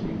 6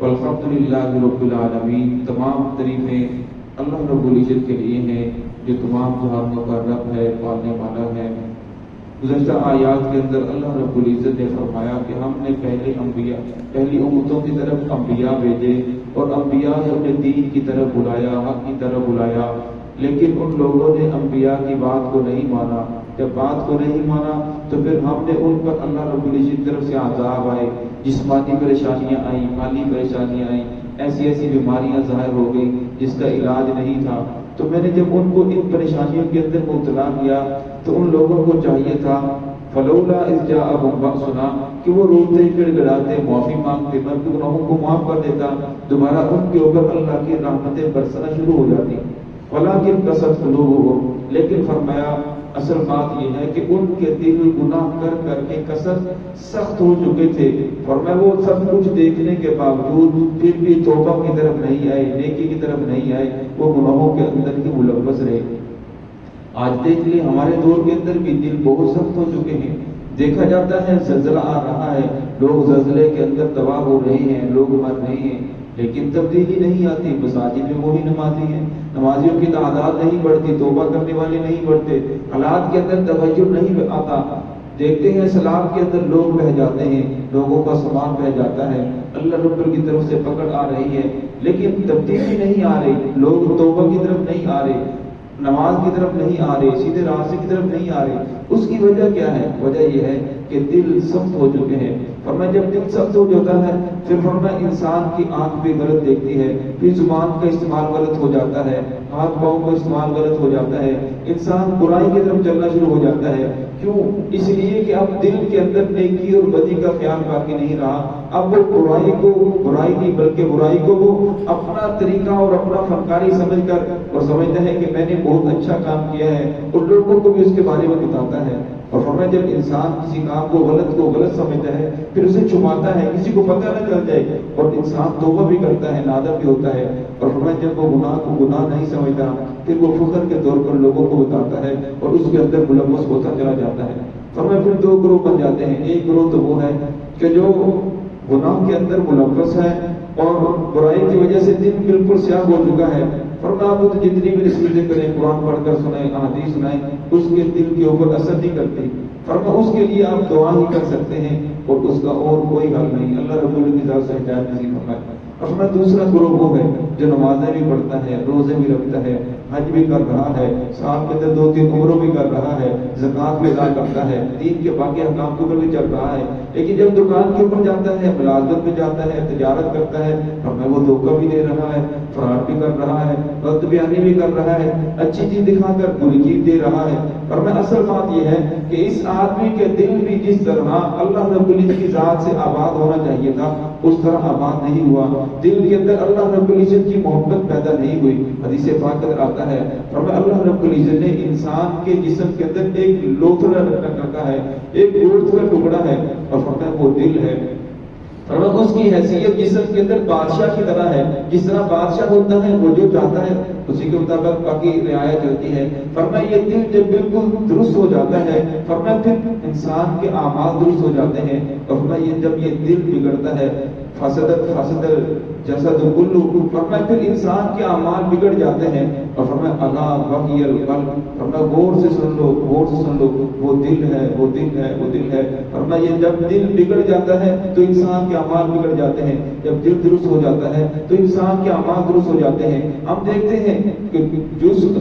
والحمدللہ رب العالمین۔ تمام تعریفیں اللہ رب العزت کے لیے ہیں جو تمام جہانوں کا رب ہے، پالنے والا ہے۔ گزشتہ آیات کے اندر اللہ رب العزت نے فرمایا کہ ہم نے پہلی امتوں کی طرف انبیاء بھیجے اور انبیاء نے اپنے دین کی طرف بلایا، حق کی طرف بلایا، لیکن ان لوگوں نے انبیاء کی بات کو نہیں مانا۔ جب بات کو نہیں مانا تو پھر ہم نے ان پر اللہ رب العزت کی طرف سے عذاب آئے، جسمانی پریشانیاں آئیں، مالی پریشانیاں آئیں، ایسی بیماریاں ظاہر ہو گئی جس کا علاج نہیں تھا۔ تو میں نے جب ان کو ان پریشانیوں کے اندر مبتلا کیا تو ان لوگوں کو چاہیے تھا فلولا اذ جاءہم بأسنا کہ وہ روتے گڑ گڑاتے معافی مانگتے، میں اپنے گناہوں کو معاف کر دیتا، دوبارہ ان کے اوپر اللہ کی رحمتیں برسنا شروع ہو جاتی۔ ولکن قست قلوبہم، لیکن فرمایا اصل بات یہ ہے کہ ان کے دل گناہ کر کر کے کثرت سخت ہو چکے تھے، فرمایا وہ سب کچھ دیکھنے کے باوجود پھر بھی توبہ کی طرف نہیں آئے، نیکی کی طرف نہیں آئے، وہ گناہوں کے اندر ہی ملوث رہے۔ آج دیکھ لیں ہمارے دور کے اندر بھی دل بہت سخت ہو چکے ہیں۔ دیکھا جاتا ہے زلزلہ آ رہا ہے، لوگ زلزلے کے اندر تباہ ہو رہے ہیں، لوگ مر رہے ہیں، لیکن تبدیلی نہیں آتی۔ مساجد میں وہی نمازی ہیں، نمازیوں کی تعداد نہیں بڑھتی، توبہ کرنے والے نہیں بڑھتے، حالات کے اندر توجہ نہیں آتا۔ دیکھتے ہیں سیلاب کے اندر لوگ بہہ جاتے ہیں، لوگوں کا سامان بہہ جاتا ہے، اللہ رب کی طرف سے پکڑ آ رہی ہے، لیکن تبدیلی نہیں آ رہی، لوگ توبہ کی طرف نہیں آ رہے، نماز کی طرف نہیں آ رہے، سیدھے راستے کی طرف نہیں آ رہے۔ اس کی وجہ کیا ہے؟ وجہ یہ ہے کہ دل سخت ہو چکے ہیں۔ فرمایا جب دل سخت ہو جاتا ہے پھر فرمایا انسان کی آنکھ بھی غلط دیکھتی ہے، پھر زبان کا استعمال غلط ہو جاتا ہے، ہاتھ پاؤں کا استعمال غلط ہو جاتا ہے، انسان برائی کی طرف چلنا شروع ہو جاتا ہے۔ کیوں؟ اس لیے کہ اب دل کے اندر نیکی اور بدی کا خیال باقی نہیں رہا۔ اب وہ برائی نہیں بلکہ برائی کو وہ اپنا طریقہ اور اپنا فنکاری سمجھ کر اور سمجھتا ہے کہ میں نے بہت اچھا کام کیا ہے، اور لوگوں کو بھی اس کے بارے میں بتاتا ہے۔ اور فرمایا جب انسان کسی کام کو غلط سمجھتا ہے پھر اسے چھپاتا ہے، کسی کو پتہ نہ چل جائے، اور انسان توبہ بھی کرتا ہے، نادم بھی ہوتا ہے۔ اور فرمایا جب وہ گناہ کو گناہ نہیں سمجھتا پھر وہ فخر کے طور پر لوگوں کو بتاتا ہے اور اس کے اندر ملوث ہوتا چلا جاتا ہے۔ فرمایا پھر دو گروہ بن جاتے ہیں۔ ایک گروہ تو وہ ہے کہ جو گناہ کے اندر ملوث ہے اور برائی کی وجہ سے دل بالکل سیاہ ہو چکا ہے۔ فرمایا آپ تو جتنی بھی نصیحتیں کریں، قرآن پڑھ کر سنائیں، احادیث سنائیں، اس کے دل کے اوپر اثر نہیں کرتی۔ فرمایا اس کے لیے آپ دعا ہی کر سکتے ہیں اور اس کا اور کوئی حل نہیں۔ اللہ رب العزت کی ذات سے ہدایت نصیب فرمائے۔ اور دوسرا گروہ وہ ہے جو نمازیں بھی پڑھتا ہے، روزے بھی رکھتا ہے، حج بھی کر رہا ہے، سال کے اندر 2-3 عمروں بھی کر رہا ہے، زکوٰۃ بھی ادا کرتا ہے، دین کے باقی احکام کے اوپر بھی چل رہا ہے، لیکن جب دکان کے اوپر جاتا ہے، ملازمت میں جاتا ہے، تجارت کرتا ہے، ہمیں وہ دھوکہ بھی دے رہا ہے، فراڈ بھی کر رہا ہے، غلط بیانی بھی کر رہا ہے، اچھی چیز دکھا کر بری چیز دے رہا ہے۔ اور میں اصل بات یہ ہے کہ اس آدمی کے دل بھی جس طرح اللہ رب العزت کی ذات سے آباد ہونا چاہیے تھا اس طرح آباد نہیں ہوا، دل کے اندر اللہ رب العزت کی محبت پیدا نہیں ہوئی۔ حدیث پاک میں آتا ہے اور اللہ رب العزت نے انسان کے جسم کے اندر ایک لوتھڑا رکھا ہے، ایک گوشت کا ٹکڑا ہے، اور فرمایا وہ دل ہے۔ فرمایا اس کی حیثیت جسم کے اندر بادشاہ کی طرح ہے، جس طرح بادشاہ ہوتا ہے وہ جو چاہتا ہے اسی کے مطابق باقی رعایت چلتی ہے۔ فرمایا یہ دل جب بالکل درست ہو جاتا ہے، فرمایا پھر انسان کے اعمال درست ہو جاتے ہیں، اور فرمایا یہ جب یہ دل بگڑتا ہے فسد جسد کلہ، فرمایا پھر انسان کے اعمال بگڑ جاتے ہیں۔ اور فرمایا الا وحی القلب، فرمایا غور سے سن لو، غور سے سن لو، وہ دل ہے، وہ دل ہے، وہ دل ہے۔ فرمایا یہ جب دل بگڑ جاتا ہے تو انسان کے اعمال بگڑ جاتے ہیں، جب دل درست ہو جاتا ہے تو انسان کے اعمال درست ہو جاتے ہیں۔ ہم دیکھتے ہیں کہ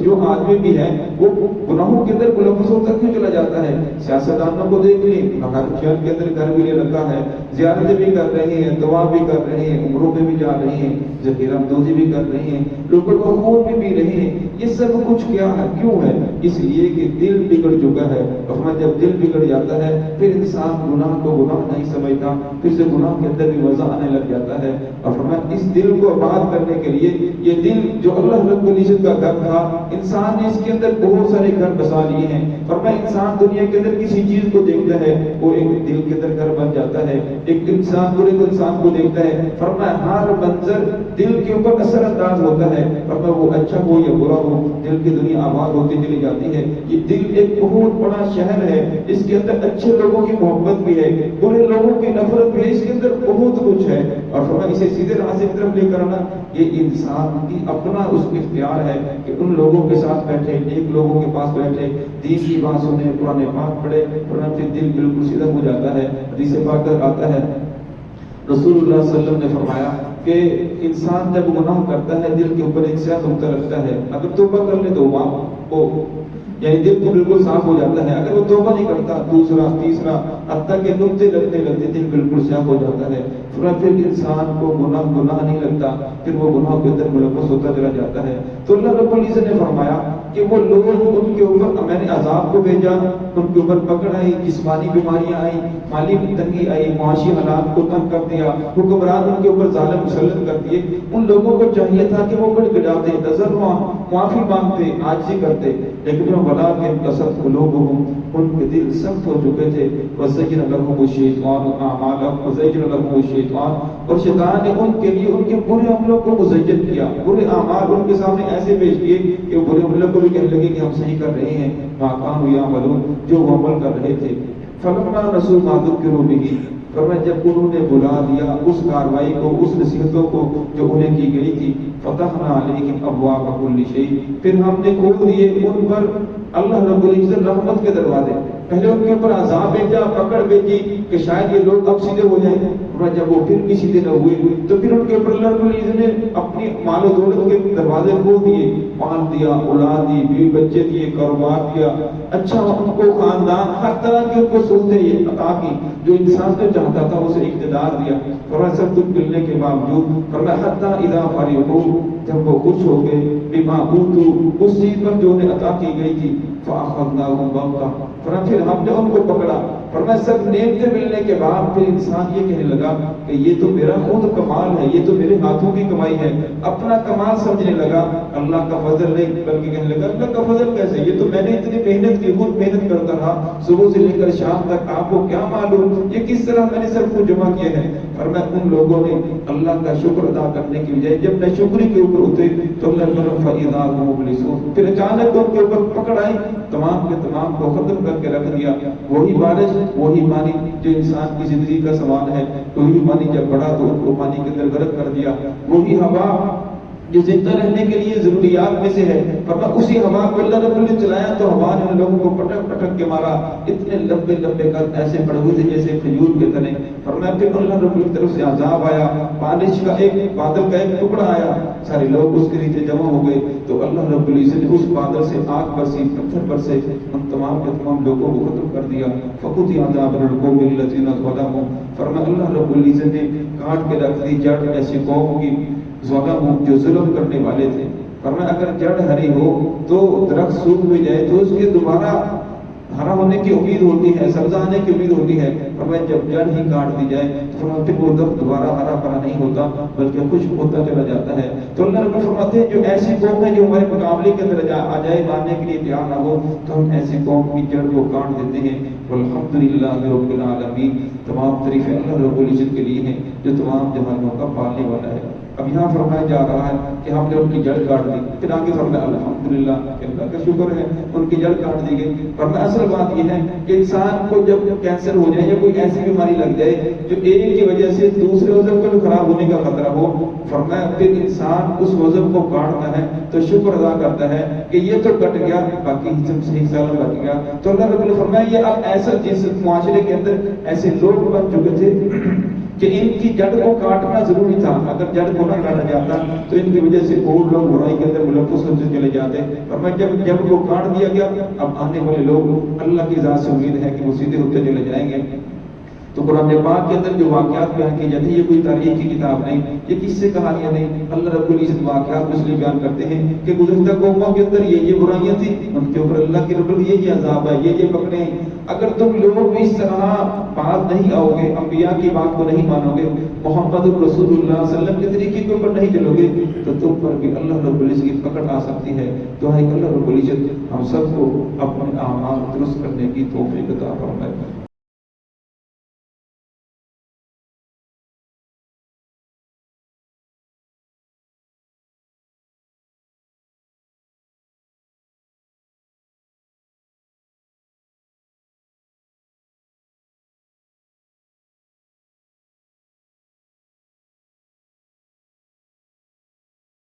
جو آدمی بھی ہے وہ گناہوں کے اندر ملوث ہوتا کیوں چلا جاتا ہے؟ سیاستدانوں کو دیکھ لیں، ہر کے اندر گھر بھی لگا ہے، زیارتیں بھی کر رہے ہیں، دعا بھی کر رہے ہیں، عمروں میں بھی جا رہے ہیں، ذخیرہ دوزی بھی کر رہے ہیں، لوگوں کو خون بھی پی رہے ہیں۔ یہ سب کچھ کیا ہے؟ کیوں ہے؟ اس لیے کہ دل بگڑ چکا ہے۔ اور جب دل بگڑ جاتا ہے پھر انسان گناہ کو گناہ نہیں سمجھتا، پھر سے گناہ کے اندر بھی مزہ آنے لگ جاتا ہے۔ اور فرمایا اس دل کو آباد کرنے کے لیے یہ دل جو اللہ رب العزت کا گھر تھا، انسان نے اس کے اندر بہت سارے گھر بسا لیے ہیں۔ فرمایا انسان دنیا کے اندر کسی چیز کو دیکھتا ہے وہ ایک دل کے اندر گھر بن جاتا ہے، ایک انسان پورے انسان کو دیکھتا ہے، فرمایا ہر منظر دل کے اوپر اثر انداز ہوتا ہے، ورنہ وہ اچھا ہو یا برا ہو، دل کی دنیا آباد ہوتی چلی جاتی ہے۔ یہ دل ایک بہت بڑا شہر ہے، اس کے اندر اچھے لوگوں کی محبت بھی ہے، برے لوگوں کی نفرت بھی ہے، اس کے اندر بہت کچھ ہے۔ اور فرمایا اسے سیدھے راستے کی طرف لے کر آنا یہ انسان کی اپنا اس کا اختیار ہے کہ ان لوگوں کے ساتھ بیٹھے، نیک لوگوں کے پاس بیٹھے، دین کی بات سنے، قرآن پاک پڑھے، ورنہ پھر دل بالکل سیدھا ہو جاتا ہے۔ حدیث پاک آتا ہے رسول اللہ صلی اللہ علیہ وسلم نے فرمایا کہ انسان جب گناہ کرتا ہے دل کے اوپر ایک سیاہ نقطہ لگتا ہے، اگر توبہ کر لے تو وہ یعنی دل کو بالکل صاف ہو جاتا ہے، اگر وہ توبہ نہیں کرتا دوسرا تیسرا حتیٰ کہ نقطے لگتے لگتے دل بالکل صاف ہو جاتا ہے، پھر انسان کو گناہ نہیں لگتا، پھر وہ گناہ کے اندر ملوث ہوتا چلا جاتا ہے۔ تو اللہ رب العزت نے فرمایا کہ وہ لوگ ان کے اوپر میں نے عذاب کو بھیجا، ان کے اوپر پکڑ آئی، جسمانی بیماریاں آئی، مالی تنگی آئی، معاشی حالات کو تنگ کر دیا، حکمران ان کے اوپر ظالم مسلط کر دیے، ان لوگوں کو چاہیے تھا کہ وہ گڑ گڑاتے، تضرع معافی مانگتے، عاجزی کرتے، لیکن وہ بلا کے قصد قلوبہم ان کے دل سخت ہو چکے تھے، وزین لهم الشیطان اعمالهم وزین لهم الشیطان، اور شیطان نے ان کے لیے ان کے برے عملوں کو مزین کیا، برے اعمال ان کے سامنے ایسے پیش کیے کہ برے عملوں کو بھی کہنے لگے کہ ہم صحیح کر رہے ہیں، ما کانوا یعملون جو وہ عمل کر رہے تھے۔ فلما نسوا ما ذکروا به، فرمایا جب انہوں نے بلا دیا اس کاروائی کو، اس نصیحتوں کو جو انہیں کی گئی تھی، فتحنا علیہم ابواب کل شیء، پھر ہم نے کھول دیے ان پر اللہ رب العزت رحمت کے دروازے۔ پہلے ان کے اوپر عذاب بھیجا، پکڑ بھیجی کہ شاید یہ لوگ اب سیدھے ہو جائیں، اور جب وہ پھر بھی سیدھے نہ ہوئے تو پھر ان کے اوپر اللہ رب العزت نے اپنی مال و دولت کے دروازے کھول دیے، مال دیا، اولاد دی، بیوی بچے دیے، کاروبار دیا، اچھا ان کو خاندان، ہر طرح کی ان کو سہولتیں یہ عطا کی جو انسان کو چاہتا تھا، اسے اقتدار دیا۔ فرمایا سب کچھ ملنے کے باوجود فرمایا حتی اذا فرحوا، جب وہ خوش ہو گئے، بما اوتوا، اس چیز پر جو انہیں عطا کی گئی تھی، فاخذناهم بغتہ، پھر ہم نے ان کو پکڑا۔ فرمایا سب نعمتیں ملنے کے بعد پھر انسان یہ کہنے لگا کہ یہ تو میرا خود کمال ہے، یہ تو میرے ہاتھوں کی کمائی ہے، اپنا کمال سمجھنے لگا، اللہ کا فضل نہیں، بلکہ کہنے لگا اللہ کا فضل کیسے، یہ تو میں نے اتنی محنت کی، خود محنت کرتا رہا صبح سے لے کر شام تک، آپ کو کیا معلوم یہ کس طرح میں نے سب کچھ جمع کیا ہے۔ فرمایا ان لوگوں نے اللہ کا شکر ادا کرنے کی بجائے جب ناشکری کے اوپر اترے تو اللہ نے فَإِذَا هُمْ مُبْلِسُونَ، پھر اچانک ان کے اوپر پکڑ آئی، تمام کے تمام کو ختم کر کے رکھ دیا۔ وہی بارش، وہی پانی جو انسان کی زندگی کا سوال ہے، وہی پانی جب بڑھا تو ان کو پانی کے اندر غرق کر دیا۔ وہی ہوا جو زندہ رہنے کے لیے ضروریات میں سے ہے، فرمایا اسی ہوا کو اللہ رب نے چلایا تو ہوا نے ان لوگوں کو پٹک پٹک کے مارا، اتنے لمبے لمبے قد ایسے پڑے ہوئے تھے جیسے کھجور کے تنے۔ فرمایا پھر اللہ رب کی طرف سے عذاب آیا، بارش کا ایک بادل کا ایک ٹکڑا آیا، سارے لوگ اس کے نیچے جمع ہو گئے، تو اللہ رب العزت نے اس بادل سے آگ برسی، پتھر برسے، ان تمام کے تمام لوگوں کو ختم کر دیا۔ فقطع دابر القوم الذین ظلموا، فرمایا اللہ رب العزت نے کاٹ کے رکھ دی جڑ ایسی قوم کی ظلموا جو ظلم کرنے والے تھے۔ فرمایا اگر جڑ ہری ہو تو درخت سوکھ بھی جائے تو اس کے دوبارہ ہرا ہونے کی امید ہوتی ہے، سبزہ آنے کی امید ہوتی ہے۔ فرمایا جب جڑ ہی کاٹ دی جائے تو فرمایا پھر وہ درخت دوبارہ ہرا بھرا نہیں ہوتا بلکہ خشک ہوتا چلا جاتا ہے۔ تو اللہ رب فرماتے ہیں جو ایسی قوم ہے جو ہمارے مقابلے کے اندر آ جائے، ماننے کے لیے تیار نہ ہو، تو ہم ایسی قوم کی جڑ کو کاٹ دیتے ہیں۔ والحمدللہ رب العالمین، تمام تعریفیں اللہ رب العزت کے لیے ہیں جو تمام جہانوں کا پالنے والا ہے۔ اب یہاں فرمایا جا رہا ہے کہ ہم نے ان کی جڑ کاٹ دی، پھر آگے فرمایا الحمدللہ کہ اللہ کا شکر ہے ان کی جڑ کاٹ دی گئی۔ فرمایا اصل بات یہ ہے کہ انسان کو جب کینسر ہو جائے یا کوئی ایسی بیماری لگ جائے جو ایک کی وجہ سے دوسرے عضو کو خراب ہونے کا خطرہ ہو، فرمایا پھر انسان اس عضو کو کاٹتا ہے تو شکر ادا کرتا ہے کہ یہ تو کٹ گیا، باقی جسم صحیح سالم بچ گیا۔ تو اللہ رب نے فرمایا یہ اب ایسا جس معاشرے کے اندر ایسے لوگ بن چکے تھے کہ ان کی جڑ کو کاٹنا ضروری تھا، اگر جڑ کو نہ کاٹا جاتا تو ان کی وجہ سے اور لوگ برائی کے اندر ملوث ہوتے چلے جاتے۔ اور میں جب جڑ کو کاٹ دیا گیا، اب آنے والے لوگ اللہ کی ذات سے امید ہے کہ وہ سیدھے ہوتے چلے جائیں گے۔ تو قرآن پاک کے اندر جو واقعات بیان کیے جاتے ہیں یہ کوئی تاریخ کی کتاب نہیں، یہ کس سے کہانیاں نہیں، اللہ رب العزت واقعات اس لیے بیان کرتے ہیں کہ گزشتہ قوموں کے اندر یہ برائیاں تھیں، ان کے اوپر اللہ کی رب یہ عذاب ہے، یہ پکڑے ہیں۔ اگر تم لوگ اس طرح بات نہیں آؤ گے، انبیاء کی بات کو نہیں مانو گے، محمد رسول اللہ صلی اللہ علیہ وسلم کے طریقے کے اوپر نہیں چلو گے تو تم پر بھی اللہ رب العزت کی پکڑ آ سکتی ہے۔ تو ہے کہ اللہ رب العزت ہم سب کو اپنے اعمال درست کرنے کی توفیق عطا فرمائے۔